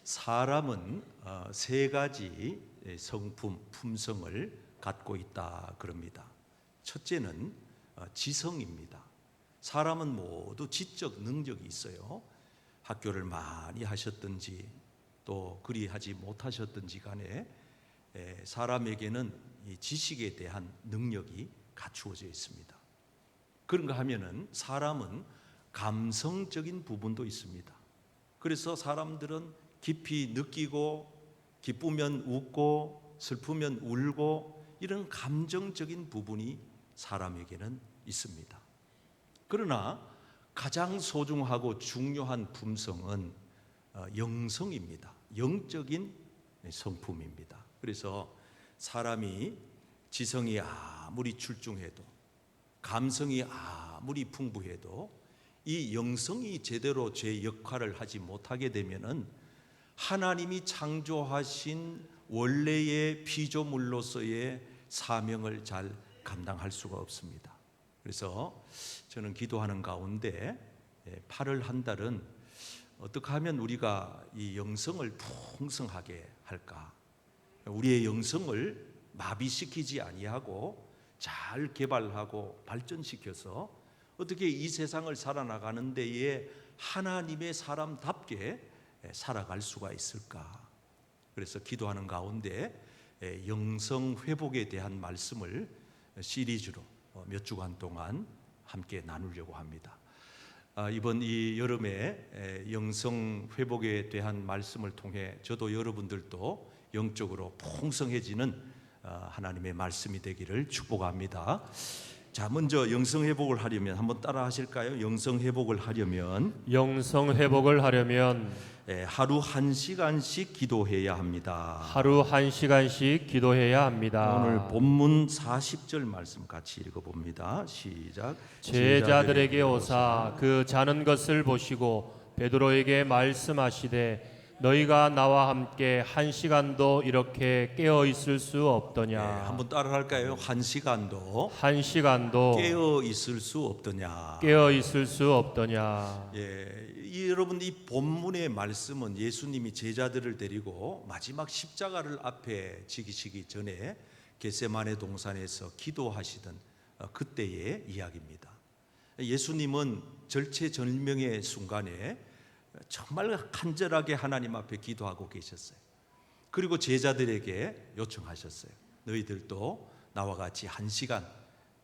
사람은 세 가지 성품, 품성을 갖고 있다 그럽니다. 첫째는 지성입니다. 사람은 모두 지적 능력이 있어요. 학교를 많이 하셨든지 또 그리 하지 못하셨든지 간에 사람에게는 이 지식에 대한 능력이 갖추어져 있습니다. 그런가 하면은 사람은 감성적인 부분도 있습니다. 그래서 사람들은 깊이 느끼고 기쁘면 웃고 슬프면 울고 이런 감정적인 부분이 사람에게는 있습니다. 그러나 가장 소중하고 중요한 품성은 영성입니다. 영적인 성품입니다. 그래서 사람이 지성이 아무리 출중해도 감성이 아무리 풍부해도 이 영성이 제대로 제 역할을 하지 못하게 되면은 하나님이 창조하신 원래의 피조물로서의 사명을 잘 감당할 수가 없습니다. 그래서 저는 기도하는 가운데 8월 한 달은 어떻게 하면 우리가 이 영성을 풍성하게 할까? 우리의 영성을 마비시키지 아니하고 잘 개발하고 발전시켜서 어떻게 이 세상을 살아나가는 데에 하나님의 사람답게 살아갈 수가 있을까? 그래서 기도하는 가운데 영성 회복에 대한 말씀을 시리즈로 몇 주간 동안 함께 나누려고 합니다. 이번 이 여름에 영성 회복에 대한 말씀을 통해 저도 여러분들도 영적으로 풍성해지는 하나님의 말씀이 되기를 축복합니다. 자, 먼저 영성 회복을 하려면 한번 따라 하실까요? 영성 회복을 하려면 하루 1시간씩 기도해야 합니다. 하루 1시간씩 기도해야 합니다. 오늘 본문 40절 말씀 같이 읽어봅니다. 시작. 제자들에게 오사 그 자는 것을 보시고 베드로에게 말씀하시되 너희가 나와 함께 1시간도 이렇게 깨어 있을 수 없더냐. 한번 따라 할까요? 1시간도 깨어 있을 수 없더냐. 여러분, 이 본문의 말씀은 예수님이 제자들을 데리고 마지막 십자가를 앞에 지기시기 전에 겟세마네 동산에서 기도하시던 그때의 이야기입니다. 예수님은 절체절명의 순간에 정말 간절하게 하나님 앞에 기도하고 계셨어요. 그리고 제자들에게 요청하셨어요. 너희들도 나와 같이 1시간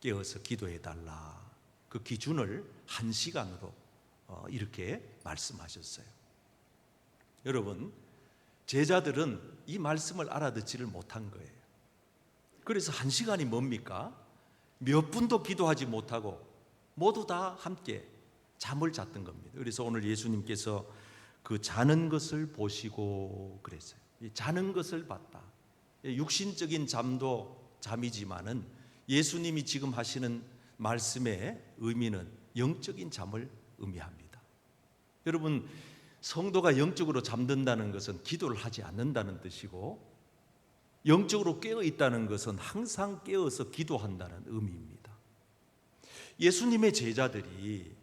깨어서 기도해달라. 그 기준을 1시간으로 이렇게 말씀하셨어요. 여러분, 제자들은 이 말씀을 알아듣지를 못한 거예요. 그래서 1시간이 뭡니까? 몇 분도 기도하지 못하고 모두 다 함께 잠을 잤던 겁니다. 그래서 오늘 예수님께서 그 자는 것을 보시고 그랬어요. 자는 것을 봤다. 육신적인 잠도 잠이지만은 예수님이 지금 하시는 말씀의 의미는 영적인 잠을 의미합니다. 여러분, 성도가 영적으로 잠든다는 것은 기도를 하지 않는다는 뜻이고, 영적으로 깨어 있다는 것은 항상 깨어서 기도한다는 의미입니다. 예수님의 제자들이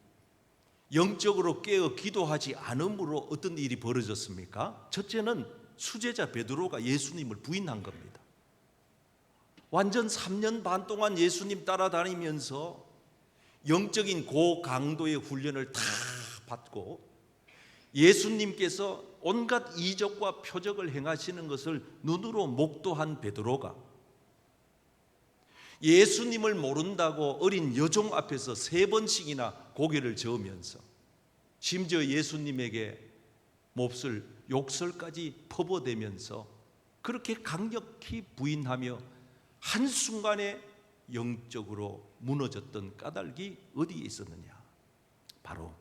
영적으로 깨어 기도하지 않음으로 어떤 일이 벌어졌습니까? 첫째는 수제자 베드로가 예수님을 부인한 겁니다. 완전 3년 반 동안 예수님 따라다니면서 영적인 고강도의 훈련을 다 받고 예수님께서 온갖 이적과 표적을 행하시는 것을 눈으로 목도한 베드로가 예수님을 모른다고 어린 여종 앞에서 3번씩이나 고개를 저으면서 심지어 예수님에게 몹쓸 욕설까지 퍼부어대면서 그렇게 강력히 부인하며 한순간에 영적으로 무너졌던 까닭이 어디에 있었느냐? 바로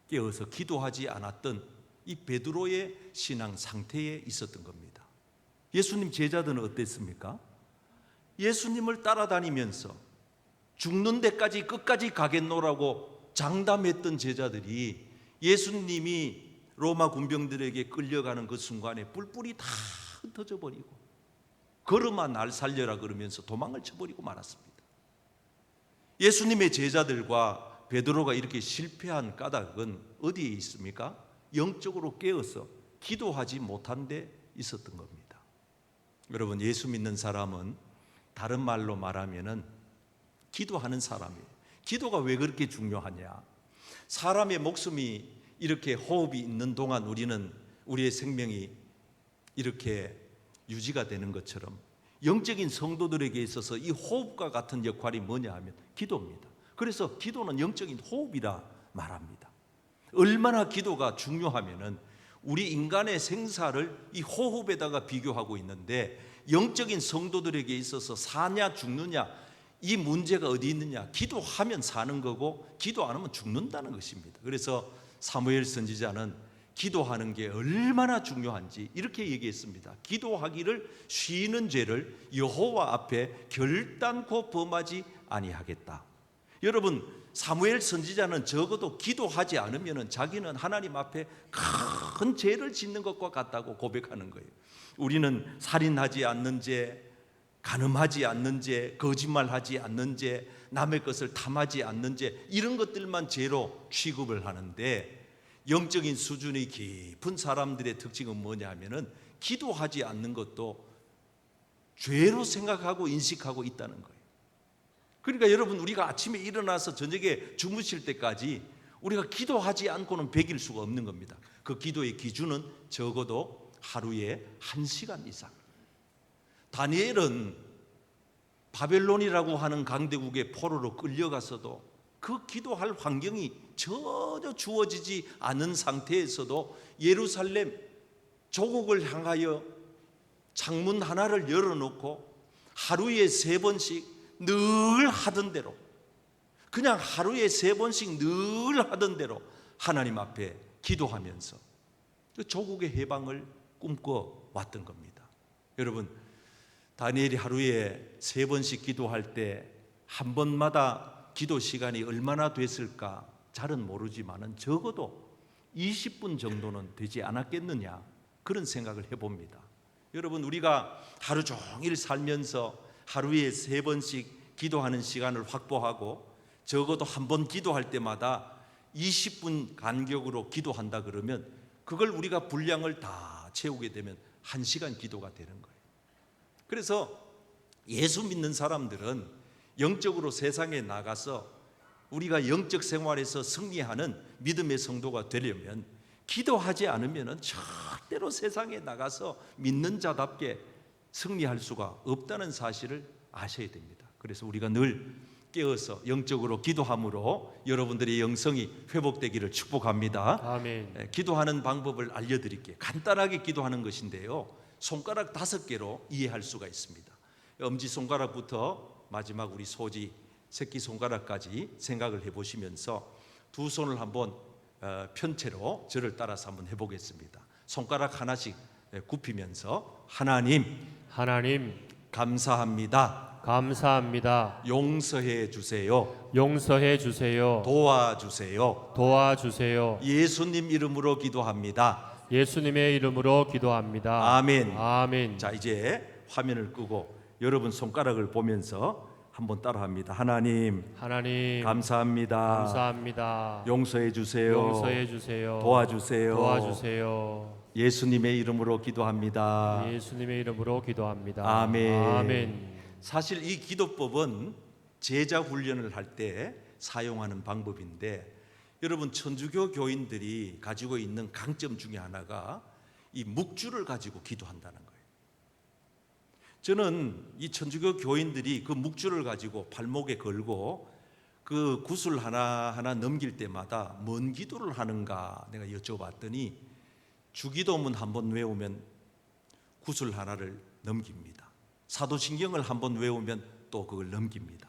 깨어서 기도하지 않았던 이 베드로의 신앙 상태에 있었던 겁니다. 예수님 제자들은 어땠습니까? 예수님을 따라다니면서 죽는 데까지 끝까지 가겠노라고 장담했던 제자들이 예수님이 로마 군병들에게 끌려가는 그 순간에 뿔뿔이 다 흩어져 버리고 걸음아 날 살려라 그러면서 도망을 쳐버리고 말았습니다. 예수님의 제자들과 베드로가 이렇게 실패한 까닭은 어디에 있습니까? 영적으로 깨어서 기도하지 못한 데 있었던 겁니다. 여러분, 예수 믿는 사람은 다른 말로 말하면은 기도하는 사람이에요. 기도가 왜 그렇게 중요하냐? 사람의 목숨이 이렇게 호흡이 있는 동안 우리의 생명이 이렇게 유지가 되는 것처럼 영적인 성도들에게 있어서 이 호흡과 같은 역할이 뭐냐 하면 기도입니다. 그래서 기도는 영적인 호흡이라 말합니다. 얼마나 기도가 중요하면은 우리 인간의 생사를 이 호흡에다가 비교하고 있는데, 영적인 성도들에게 있어서 사냐 죽느냐 이 문제가 어디 있느냐? 기도하면 사는 거고 기도 안 하면 죽는다는 것입니다. 그래서 사무엘 선지자는 기도하는 게 얼마나 중요한지 이렇게 얘기했습니다. 기도하기를 쉬는 죄를 여호와 앞에 결단코 범하지 아니하겠다. 여러분, 사무엘 선지자는 적어도 기도하지 않으면 자기는 하나님 앞에 큰 죄를 짓는 것과 같다고 고백하는 거예요. 우리는 살인하지 않는 죄, 간음하지 않는 죄, 거짓말하지 않는 죄, 남의 것을 탐하지 않는 죄, 이런 것들만 죄로 취급을 하는데, 영적인 수준이 깊은 사람들의 특징은 뭐냐 하면은 기도하지 않는 것도 죄로 생각하고 인식하고 있다는 거예요. 그러니까 여러분, 우리가 아침에 일어나서 저녁에 주무실 때까지 우리가 기도하지 않고는 배길 수가 없는 겁니다. 그 기도의 기준은 적어도 하루에 1시간 이상. 다니엘은 바벨론이라고 하는 강대국의 포로로 끌려가서도 그 기도할 환경이 전혀 주어지지 않은 상태에서도 예루살렘 조국을 향하여 창문 하나를 열어놓고 하루에 3번씩 늘 하던 대로, 그냥 하루에 3번씩 늘 하던 대로 하나님 앞에 기도하면서 그 조국의 해방을 꿈꿔왔던 겁니다. 여러분, 다니엘이 하루에 3번씩 기도할 때 한 번마다 기도 시간이 얼마나 됐을까 잘은 모르지만은 적어도 20분 정도는 되지 않았겠느냐, 그런 생각을 해봅니다. 여러분, 우리가 하루 종일 살면서 하루에 3번씩 기도하는 시간을 확보하고 적어도 한 번 기도할 때마다 20분 간격으로 기도한다 그러면 그걸 우리가 분량을 다 채우게 되면 1시간 기도가 되는 거예요. 그래서 예수 믿는 사람들은 영적으로 세상에 나가서 우리가 영적 생활에서 승리하는 믿음의 성도가 되려면 기도하지 않으면 절대로 세상에 나가서 믿는 자답게 승리할 수가 없다는 사실을 아셔야 됩니다. 그래서 우리가 늘 깨어서 영적으로 기도함으로 여러분들의 영성이 회복되기를 축복합니다. 아멘. 기도하는 방법을 알려드릴게요. 간단하게 기도하는 것인데요, 손가락 5개로 이해할 수가 있습니다. 엄지손가락부터 마지막 우리 소지 새끼손가락까지 생각을 해보시면서 두 손을 한번 편채로 저를 따라서 한번 해보겠습니다. 손가락 하나씩 굽히면서 하나님 감사합니다. 감사합니다. 용서해 주세요. 용서해 주세요. 도와주세요. 도와주세요. 예수님 이름으로 기도합니다. 예수님의 이름으로 기도합니다. 아멘. 아멘. 자, 이제 화면을 끄고 여러분 손가락을 보면서 한번 따라합니다. 하나님 감사합니다. 감사합니다. 용서해 주세요. 용서해 주세요. 도와주세요. 도와주세요. 예수님의 이름으로 기도합니다. 예수님의 이름으로 기도합니다. 아멘. 아멘. 사실 이 기도법은 제자 훈련을 할 때 사용하는 방법인데, 여러분, 천주교 교인들이 가지고 있는 강점 중에 하나가 이 묵주를 가지고 기도한다는 거예요. 저는 이 천주교 교인들이 그 묵주를 가지고 발목에 걸고 그 구슬 하나하나 넘길 때마다 뭔 기도를 하는가 내가 여쭤봤더니 주기도문 한번 외우면 구슬 하나를 넘깁니다. 사도신경을 한번 외우면 또 그걸 넘깁니다.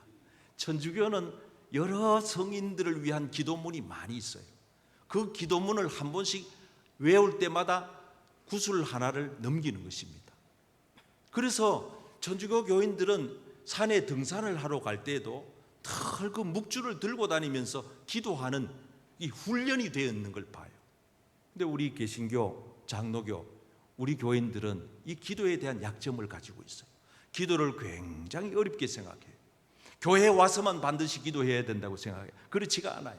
천주교는 여러 성인들을 위한 기도문이 많이 있어요. 그 기도문을 한 번씩 외울 때마다 구슬 하나를 넘기는 것입니다. 그래서 천주교 교인들은 산에 등산을 하러 갈 때에도 늘 그 묵주를 들고 다니면서 기도하는 이 훈련이 되어 있는 걸 봐요. 근데 우리 개신교, 장로교, 우리 교인들은 이 기도에 대한 약점을 가지고 있어요. 기도를 굉장히 어렵게 생각해요. 교회에 와서만 반드시 기도해야 된다고 생각해요. 그렇지가 않아요.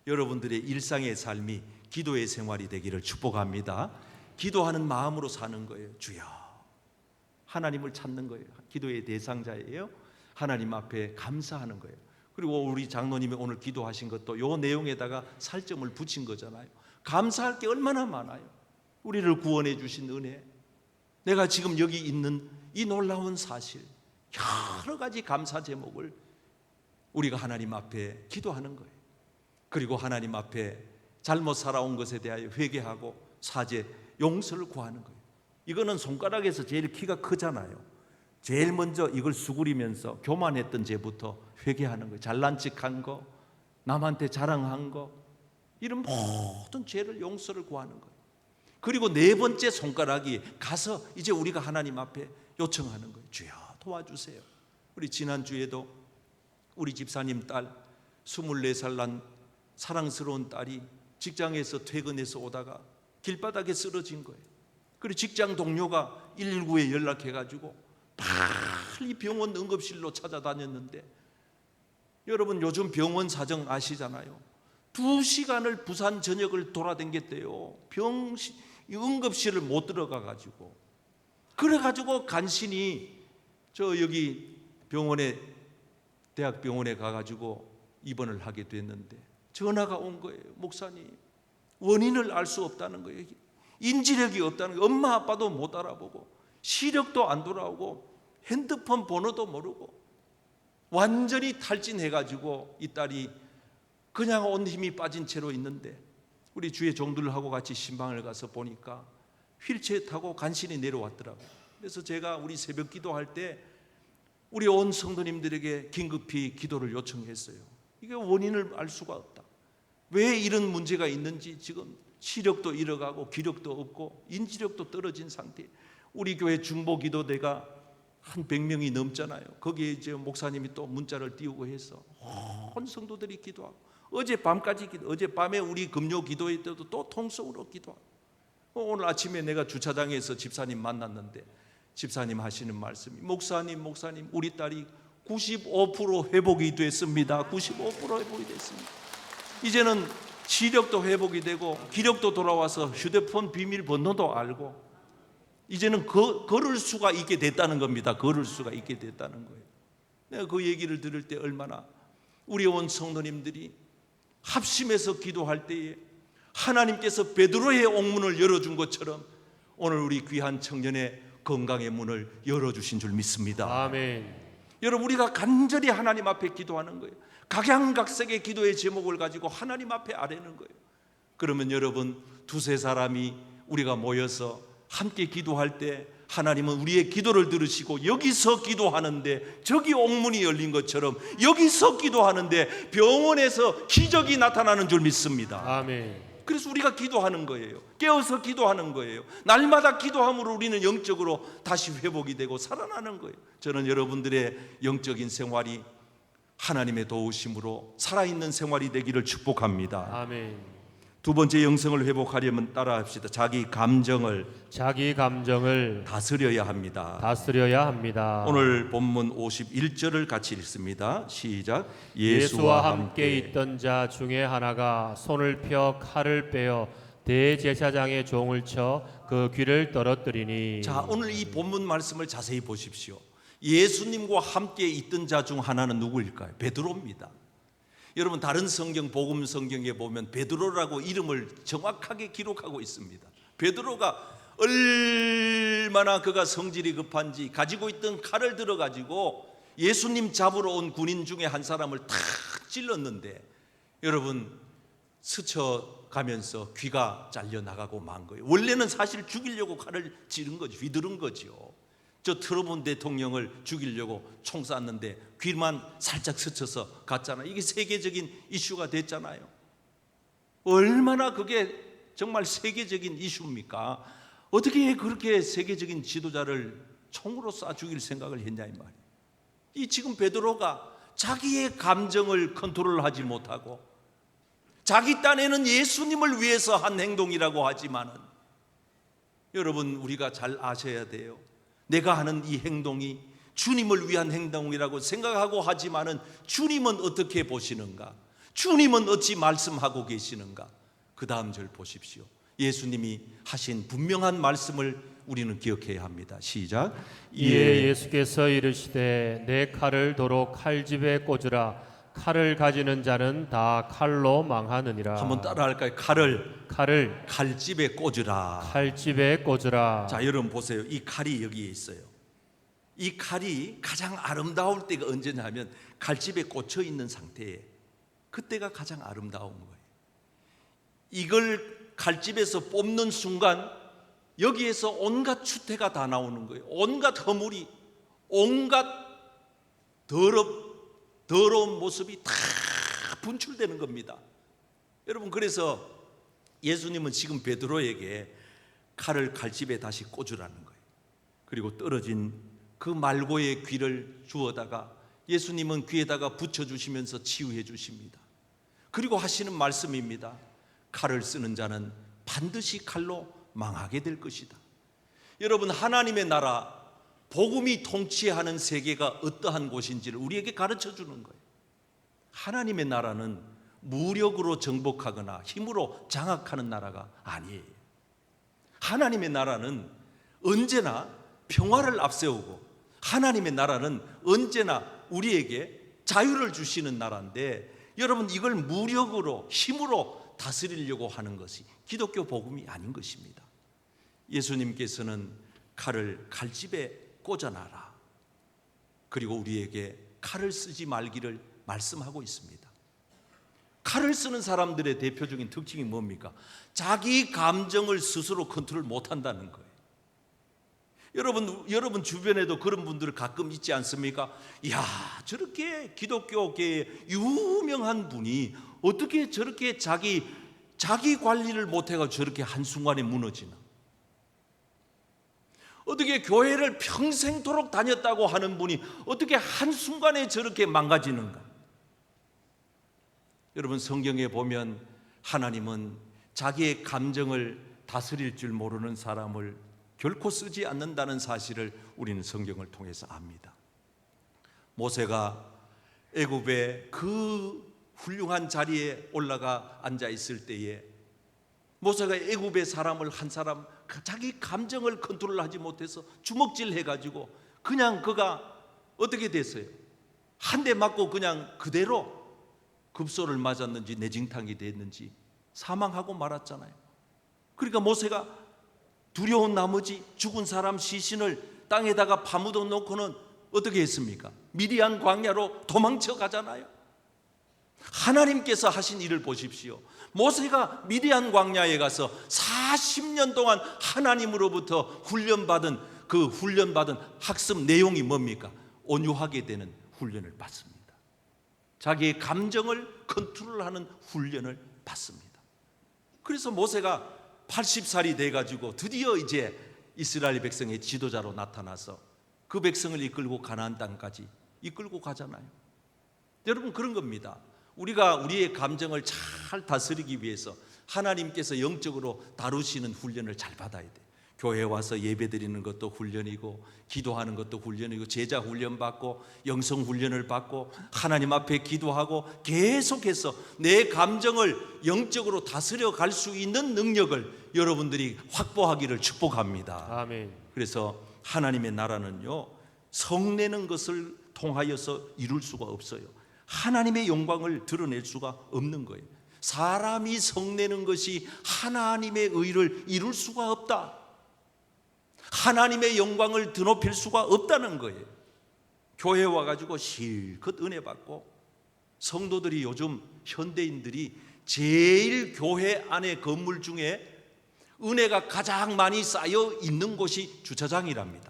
여러분들의 일상의 삶이 기도의 생활이 되기를 축복합니다. 기도하는 마음으로 사는 거예요. 주여, 하나님을 찾는 거예요. 기도의 대상자예요. 하나님 앞에 감사하는 거예요. 그리고 우리 장로님이 오늘 기도하신 것도 요 내용에다가 살점을 붙인 거잖아요. 감사할 게 얼마나 많아요. 우리를 구원해 주신 은혜, 내가 지금 여기 있는 이 놀라운 사실, 여러 가지 감사 제목을 우리가 하나님 앞에 기도하는 거예요. 그리고 하나님 앞에 잘못 살아온 것에 대하여 회개하고 사죄, 용서를 구하는 거예요. 이거는 손가락에서 제일 키가 크잖아요. 제일 먼저 이걸 수그리면서 교만했던 죄부터 회개하는 거예요. 잘난 척한 거, 남한테 자랑한 거, 이런 모든 죄를 용서를 구하는 거예요. 그리고 네 번째 손가락이 가서 이제 우리가 하나님 앞에 요청하는 거예요. 주여 도와주세요. 우리 지난주에도 우리 집사님 딸 24살 난 사랑스러운 딸이 직장에서 퇴근해서 오다가 길바닥에 쓰러진 거예요. 그리고 직장 동료가 119에 연락해가지고 빨리 병원 응급실로 찾아다녔는데, 여러분 요즘 병원 사정 아시잖아요. 2시간을 부산 전역을 돌아다녔대요. 응급실을 못 들어가가지고. 그래가지고 간신히 저 여기 병원에, 대학병원에 가가지고 입원을 하게 됐는데 전화가 온 거예요. 목사님, 원인을 알 수 없다는 거예요. 인지력이 없다는 거예요. 엄마 아빠도 못 알아보고 시력도 안 돌아오고 핸드폰 번호도 모르고 완전히 탈진해가지고 이 딸이 그냥 온 힘이 빠진 채로 있는데, 우리 주의 종들하고 같이 신방을 가서 보니까 휠체어 타고 간신히 내려왔더라고요. 그래서 제가 우리 새벽 기도할 때 우리 온 성도님들에게 긴급히 기도를 요청했어요. 이게 원인을 알 수가 없다. 왜 이런 문제가 있는지, 지금 시력도 잃어가고 기력도 없고 인지력도 떨어진 상태. 우리 교회 중보기도대가 한 100명이 넘잖아요. 거기에 이제 목사님이 또 문자를 띄우고 해서 온 성도들이 기도하고, 어젯밤까지 어젯밤에 우리 금요 기도회 때도 또 통성으로 기도하고, 오늘 아침에 내가 주차장에서 집사님 만났는데 집사님 하시는 말씀이, 목사님 우리 딸이 95% 회복이 됐습니다. 95% 회복이 됐습니다. 이제는 시력도 회복이 되고 기력도 돌아와서 휴대폰 비밀번호도 알고 이제는 걸을 수가 있게 됐다는 겁니다. 걸을 수가 있게 됐다는 거예요. 내가 그 얘기를 들을 때 얼마나 우리 온 성도님들이 합심해서 기도할 때에 하나님께서 베드로의 옥문을 열어준 것처럼 오늘 우리 귀한 청년의 건강의 문을 열어주신 줄 믿습니다. 아멘. 여러분, 우리가 간절히 하나님 앞에 기도하는 거예요. 각양각색의 기도의 제목을 가지고 하나님 앞에 아뢰는 거예요. 그러면 여러분, 두세 사람이 우리가 모여서 함께 기도할 때 하나님은 우리의 기도를 들으시고, 여기서 기도하는데 저기 옥문이 열린 것처럼 여기서 기도하는데 병원에서 기적이 나타나는 줄 믿습니다. 아멘. 그래서 우리가 기도하는 거예요. 깨어서 기도하는 거예요. 날마다 기도함으로 우리는 영적으로 다시 회복이 되고 살아나는 거예요. 저는 여러분들의 영적인 생활이 하나님의 도우심으로 살아있는 생활이 되기를 축복합니다. 아멘. 두 번째 영성을 회복하려면 따라합시다. 자기 감정을 다스려야 합니다. 다스려야 합니다. 오늘 본문 51절을 같이 읽습니다. 시작. 예수와 함께 있던 자 중에 하나가 손을 펴 칼을 빼어 대제사장의 종을 쳐 그 귀를 떨어뜨리니. 자, 오늘 이 본문 말씀을 자세히 보십시오. 예수님과 함께 있던 자 중 하나는 누구일까요? 베드로입니다. 여러분, 다른 성경, 복음 성경에 보면 베드로라고 이름을 정확하게 기록하고 있습니다. 베드로가 얼마나 그가 성질이 급한지 가지고 있던 칼을 들어가지고 예수님 잡으러 온 군인 중에 한 사람을 탁 찔렀는데, 여러분, 스쳐가면서 귀가 잘려나가고 만 거예요. 원래는 사실 죽이려고 칼을 찌른 거죠. 휘두른 거죠. 저 트럼프 대통령을 죽이려고 총 쐈는데 귀만 살짝 스쳐서 갔잖아요. 이게 세계적인 이슈가 됐잖아요. 얼마나 그게 정말 세계적인 이슈입니까? 어떻게 그렇게 세계적인 지도자를 총으로 쏴 죽일 생각을 했냐 이 말이에요. 이 지금 베드로가 자기의 감정을 컨트롤하지 못하고 자기 딴에는 예수님을 위해서 한 행동이라고 하지만은, 여러분, 우리가 잘 아셔야 돼요. 내가 하는 이 행동이 주님을 위한 행동이라고 생각하고 하지만은 주님은 어떻게 보시는가? 주님은 어찌 말씀하고 계시는가? 그 다음 절 보십시오. 예수님이 하신 분명한 말씀을 우리는 기억해야 합니다. 시작. 이에 예수께서 이르시되 내 칼을 도로 칼집에 꽂으라. 칼을 가지는 자는 다 칼로 망하느니라. 한번 따라할까요? 칼을 칼집에 꽂으라. 칼집에 꽂으라. 자, 여러분 보세요. 이 칼이 여기에 있어요. 이 칼이 가장 아름다울 때가 언제냐면 칼집에 꽂혀 있는 상태에, 그때가 가장 아름다운 거예요. 이걸 칼집에서 뽑는 순간 여기에서 온갖 추태가 다 나오는 거예요. 온갖 허물이, 온갖 더러운 모습이 다 분출되는 겁니다. 여러분, 그래서 예수님은 지금 베드로에게 칼을 칼집에 다시 꽂으라는 거예요. 그리고 떨어진 그 말고의 귀를 주워다가 예수님은 귀에다가 붙여주시면서 치유해 주십니다. 그리고 하시는 말씀입니다. 칼을 쓰는 자는 반드시 칼로 망하게 될 것이다. 여러분, 하나님의 나라, 복음이 통치하는 세계가 어떠한 곳인지를 우리에게 가르쳐 주는 거예요. 하나님의 나라는 무력으로 정복하거나 힘으로 장악하는 나라가 아니에요. 하나님의 나라는 언제나 평화를 앞세우고, 하나님의 나라는 언제나 우리에게 자유를 주시는 나라인데, 여러분, 이걸 무력으로 힘으로 다스리려고 하는 것이 기독교 복음이 아닌 것입니다. 예수님께서는 칼을 칼집에 꽂아놔라. 그리고 우리에게 칼을 쓰지 말기를 말씀하고 있습니다. 칼을 쓰는 사람들의 대표적인 특징이 뭡니까? 자기 감정을 스스로 컨트롤 못한다는 거예요. 여러분 주변에도 그런 분들 가끔 있지 않습니까? 이야, 저렇게 기독교계의 유명한 분이 어떻게 저렇게 자기 관리를 못해가지고 저렇게 한순간에 무너지나? 어떻게 교회를 평생토록 다녔다고 하는 분이 어떻게 한순간에 저렇게 망가지는가? 여러분, 성경에 보면 하나님은 자기의 감정을 다스릴 줄 모르는 사람을 결코 쓰지 않는다는 사실을 우리는 성경을 통해서 압니다. 모세가 애굽의 그 훌륭한 자리에 올라가 앉아 있을 때에 모세가 애굽의 사람을 한 사람 자기 감정을 컨트롤하지 못해서 주먹질 해가지고 그냥 그가 어떻게 됐어요? 한 대 맞고 그냥 그대로 급소를 맞았는지 내진탕이 됐는지 사망하고 말았잖아요. 그러니까 모세가 두려운 나머지 죽은 사람 시신을 땅에다가 파묻어 놓고는 어떻게 했습니까? 미디안 광야로 도망쳐 가잖아요. 하나님께서 하신 일을 보십시오. 모세가 미디안 광야에 가서 40년 동안 하나님으로부터 훈련받은 학습 내용이 뭡니까? 온유하게 되는 훈련을 받습니다. 자기의 감정을 컨트롤하는 훈련을 받습니다. 그래서 모세가 80살이 돼가지고 드디어 이제 이스라엘 백성의 지도자로 나타나서 그 백성을 이끌고 가나안 땅까지 이끌고 가잖아요. 여러분, 그런 겁니다. 우리가 우리의 감정을 잘 다스리기 위해서 하나님께서 영적으로 다루시는 훈련을 잘 받아야 돼. 교회에 와서 예배 드리는 것도 훈련이고, 기도하는 것도 훈련이고, 제자 훈련 받고, 영성 훈련을 받고, 하나님 앞에 기도하고, 계속해서 내 감정을 영적으로 다스려 갈 수 있는 능력을 여러분들이 확보하기를 축복합니다. 아멘. 그래서 하나님의 나라는요, 성내는 것을 통하여서 이룰 수가 없어요. 하나님의 영광을 드러낼 수가 없는 거예요. 사람이 성내는 것이 하나님의 의를 이룰 수가 없다. 하나님의 영광을 드높일 수가 없다는 거예요. 교회에 와가지고 실컷 은혜 받고, 성도들이 요즘 현대인들이 제일 교회 안에 건물 중에 은혜가 가장 많이 쌓여 있는 곳이 주차장이랍니다.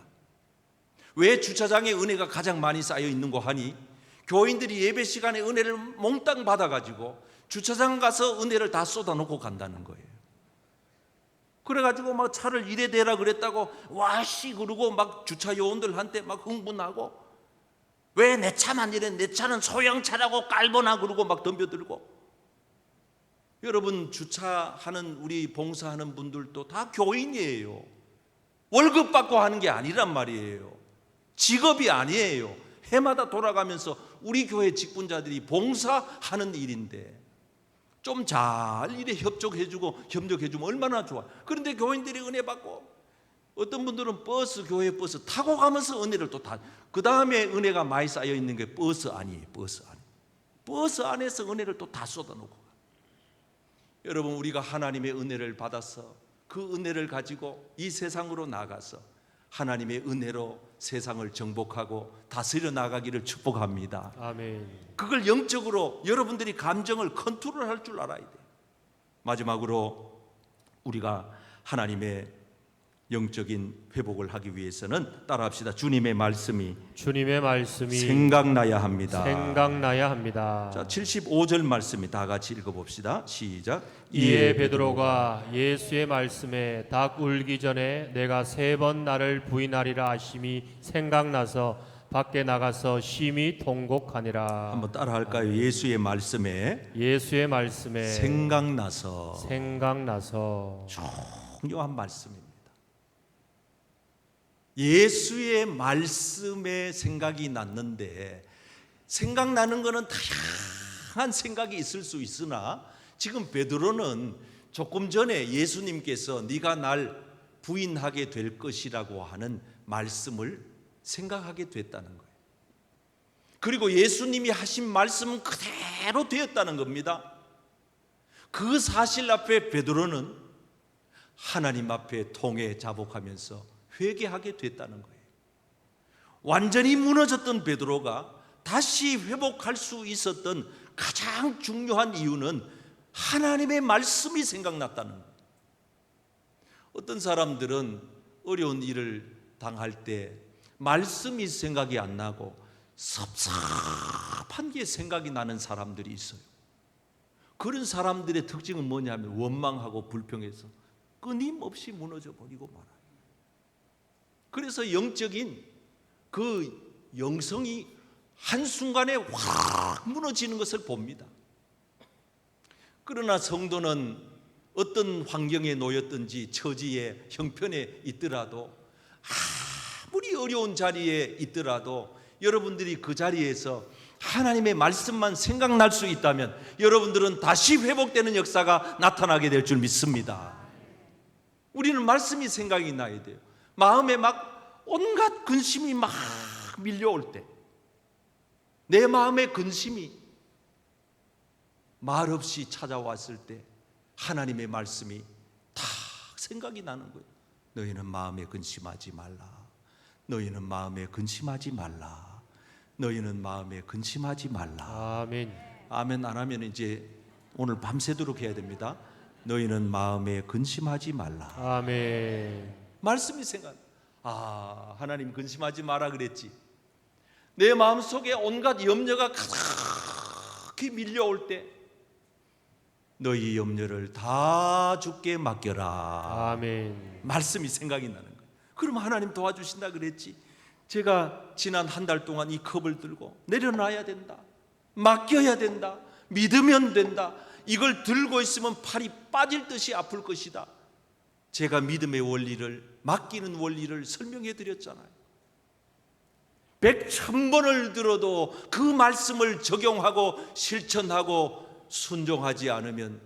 왜 주차장에 은혜가 가장 많이 쌓여 있는 거 하니? 교인들이 예배 시간에 은혜를 몽땅 받아가지고 주차장 가서 은혜를 다 쏟아놓고 간다는 거예요. 그래가지고 막 차를 이래 대라 그랬다고 와씨 그러고 막 주차 요원들한테 막 흥분하고, 왜 내 차만 이래, 내 차는 소형차라고 깔보나 그러고 막 덤벼들고. 여러분, 주차하는 우리 봉사하는 분들도 다 교인이에요. 월급 받고 하는 게 아니란 말이에요. 직업이 아니에요. 해마다 돌아가면서 우리 교회 직분자들이 봉사하는 일인데, 좀 잘 이래 협조해주고 협력해주면 얼마나 좋아. 그런데 교인들이 은혜 받고 어떤 분들은 교회 버스 타고 가면서 은혜를 또 다. 그 다음에 은혜가 많이 쌓여 있는 게 버스 안이에요. 버스 안에서 은혜를 또 다 쏟아놓고. 여러분, 우리가 하나님의 은혜를 받아서 그 은혜를 가지고 이 세상으로 나가서 하나님의 은혜로 세상을 정복하고 다스려 나가기를 축복합니다. 아멘. 그걸 영적으로 여러분들이 감정을 컨트롤할 줄 알아야 돼요. 마지막으로 우리가 하나님의 영적인 회복을 하기 위해서는 따라합시다. 주님의 말씀이 생각나야 합니다. 생각나야 합니다. 자, 75절 말씀이 다 같이 읽어봅시다. 시작. 이에 베드로가 예수의 말씀에 닭 울기 전에 내가 3번 나를 부인하리라 하심이 생각나서 밖에 나가서 심히 통곡하니라. 한번 따라할까요? 예수의 말씀에 생각나서 중요한 말씀입니다. 예수의 말씀에 생각이 났는데, 생각나는 것은 다양한 생각이 있을 수 있으나 지금 베드로는 조금 전에 예수님께서 네가 날 부인하게 될 것이라고 하는 말씀을 생각하게 됐다는 거예요. 그리고 예수님이 하신 말씀은 그대로 되었다는 겁니다. 그 사실 앞에 베드로는 하나님 앞에 통해 자복하면서 회개하게 됐다는 거예요. 완전히 무너졌던 베드로가 다시 회복할 수 있었던 가장 중요한 이유는 하나님의 말씀이 생각났다는 거예요. 어떤 사람들은 어려운 일을 당할 때 말씀이 생각이 안 나고 섭섭한 게 생각이 나는 사람들이 있어요. 그런 사람들의 특징은 뭐냐면 원망하고 불평해서 끊임없이 무너져 버리고 말아요. 그래서 영적인 그 영성이 한순간에 확 무너지는 것을 봅니다. 그러나 성도는 어떤 환경에 놓였든지 처지에 형편에 있더라도, 아무리 어려운 자리에 있더라도 여러분들이 그 자리에서 하나님의 말씀만 생각날 수 있다면 여러분들은 다시 회복되는 역사가 나타나게 될 줄 믿습니다. 우리는 말씀이 생각이 나야 돼요. 마음에 막 온갖 근심이 막 밀려올 때, 내 마음의 근심이 말없이 찾아왔을 때 하나님의 말씀이 다 생각이 나는 거예요. 너희는 마음에 근심하지 말라. 너희는 마음에 근심하지 말라. 너희는 마음에 근심하지 말라. 아멘. 아멘 안 하면 이제 오늘 밤새도록 해야 됩니다. 너희는 마음에 근심하지 말라. 아멘. 말씀이 하나님 근심하지 마라 그랬지. 내 마음속에 온갖 염려가 가득히 밀려올 때 너희 염려를 다 주께 맡겨라. 아멘. 말씀이 생각이 나는 거예요. 그럼 하나님 도와주신다 그랬지. 제가 지난 한 달 동안 이 컵을 들고 내려놔야 된다, 맡겨야 된다, 믿으면 된다, 이걸 들고 있으면 팔이 빠질 듯이 아플 것이다. 제가 믿음의 원리를, 맡기는 원리를 설명해 드렸잖아요. 100,000번을 들어도 그 말씀을 적용하고 실천하고 순종하지 않으면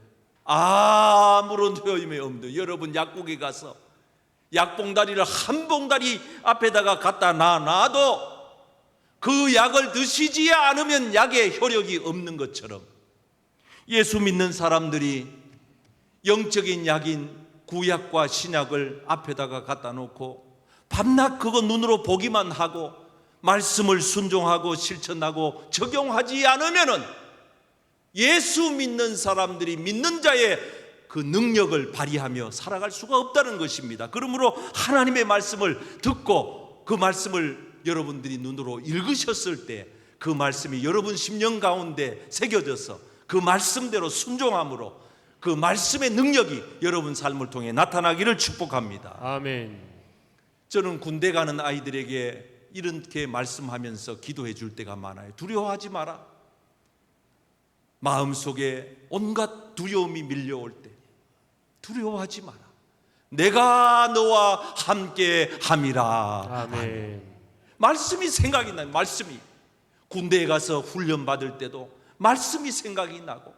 아무런 효임이 없는, 여러분 약국에 가서 약봉다리를 한 봉다리 앞에다가 갖다 놔도 그 약을 드시지 않으면 약에 효력이 없는 것처럼 예수 믿는 사람들이 영적인 약인 구약과 신약을 앞에다가 갖다 놓고 밤낮 그거 눈으로 보기만 하고 말씀을 순종하고 실천하고 적용하지 않으면은 예수 믿는 사람들이 믿는 자의 그 능력을 발휘하며 살아갈 수가 없다는 것입니다. 그러므로 하나님의 말씀을 듣고 그 말씀을 여러분들이 눈으로 읽으셨을 때 그 말씀이 여러분 심령 가운데 새겨져서 그 말씀대로 순종함으로 그 말씀의 능력이 여러분 삶을 통해 나타나기를 축복합니다. 아멘. 저는 군대 가는 아이들에게 이렇게 말씀하면서 기도해 줄 때가 많아요. 두려워하지 마라. 마음속에 온갖 두려움이 밀려올 때 두려워하지 마라. 내가 너와 함께 함이라. 아멘. 말씀이 생각이 나요. 말씀이. 군대에 가서 훈련 받을 때도 말씀이 생각이 나고,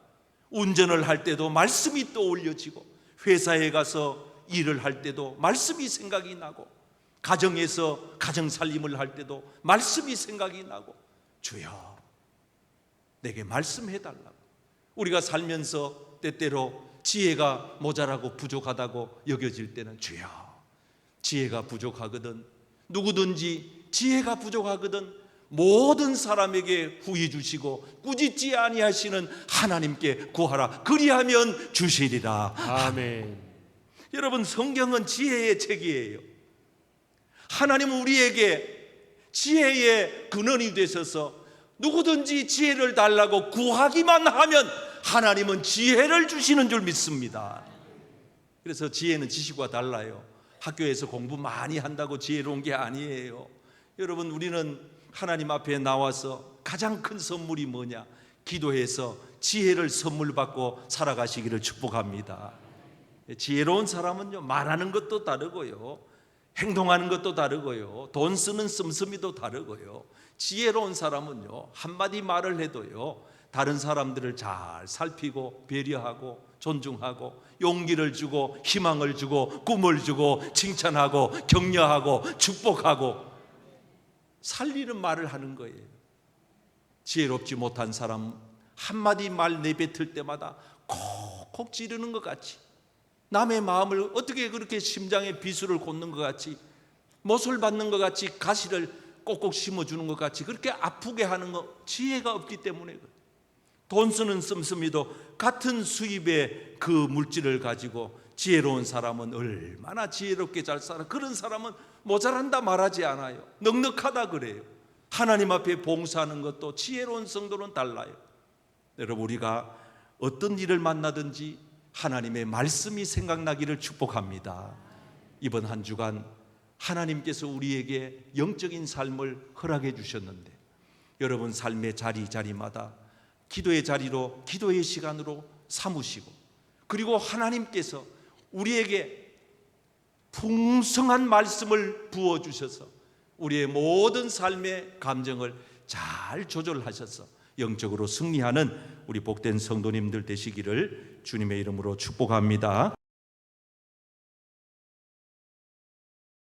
운전을 할 때도 말씀이 떠올려지고, 회사에 가서 일을 할 때도 말씀이 생각이 나고, 가정에서 가정 살림을 할 때도 말씀이 생각이 나고, 주여 내게 말씀해 달라고. 우리가 살면서 때때로 지혜가 모자라고 부족하다고 여겨질 때는 주여 지혜가 부족하거든, 누구든지 지혜가 부족하거든 모든 사람에게 후히 주시고 꾸짖지 아니하시는 하나님께 구하라, 그리하면 주시리라. 아멘. 여러분, 성경은 지혜의 책이에요. 하나님은 우리에게 지혜의 근원이 되셔서 누구든지 지혜를 달라고 구하기만 하면 하나님은 지혜를 주시는 줄 믿습니다. 그래서 지혜는 지식과 달라요. 학교에서 공부 많이 한다고 지혜로운 게 아니에요. 여러분, 우리는 하나님 앞에 나와서 가장 큰 선물이 뭐냐? 기도해서 지혜를 선물 받고 살아가시기를 축복합니다. 지혜로운 사람은요, 말하는 것도 다르고요, 행동하는 것도 다르고요, 돈 쓰는 씀씀이도 다르고요, 지혜로운 사람은요, 한마디 말을 해도요, 다른 사람들을 잘 살피고 배려하고 존중하고 용기를 주고 희망을 주고 꿈을 주고 칭찬하고 격려하고 축복하고 살리는 말을 하는 거예요. 지혜롭지 못한 사람 한마디 말 내뱉을 때마다 콕콕 찌르는 것 같이, 남의 마음을 어떻게 그렇게 심장에 비수를 꽂는 것 같이, 못을 받는 것 같이, 가시를 꼭꼭 심어주는 것 같이 그렇게 아프게 하는 거, 지혜가 없기 때문에. 돈 쓰는 씀씀이도 같은 수입의 그 물질을 가지고 지혜로운 사람은 얼마나 지혜롭게 잘 살아. 그런 사람은 모자란다 말하지 않아요. 넉넉하다 그래요. 하나님 앞에 봉사하는 것도 지혜로운 성도는 달라요. 여러분, 우리가 어떤 일을 만나든지 하나님의 말씀이 생각나기를 축복합니다. 이번 한 주간 하나님께서 우리에게 영적인 삶을 허락해 주셨는데, 여러분 삶의 자리마다 기도의 자리로, 기도의 시간으로 삼으시고, 그리고 하나님께서 우리에게 풍성한 말씀을 부어주셔서 우리의 모든 삶의 감정을 잘 조절하셔서 영적으로 승리하는 우리 복된 성도님들 되시기를 주님의 이름으로 축복합니다.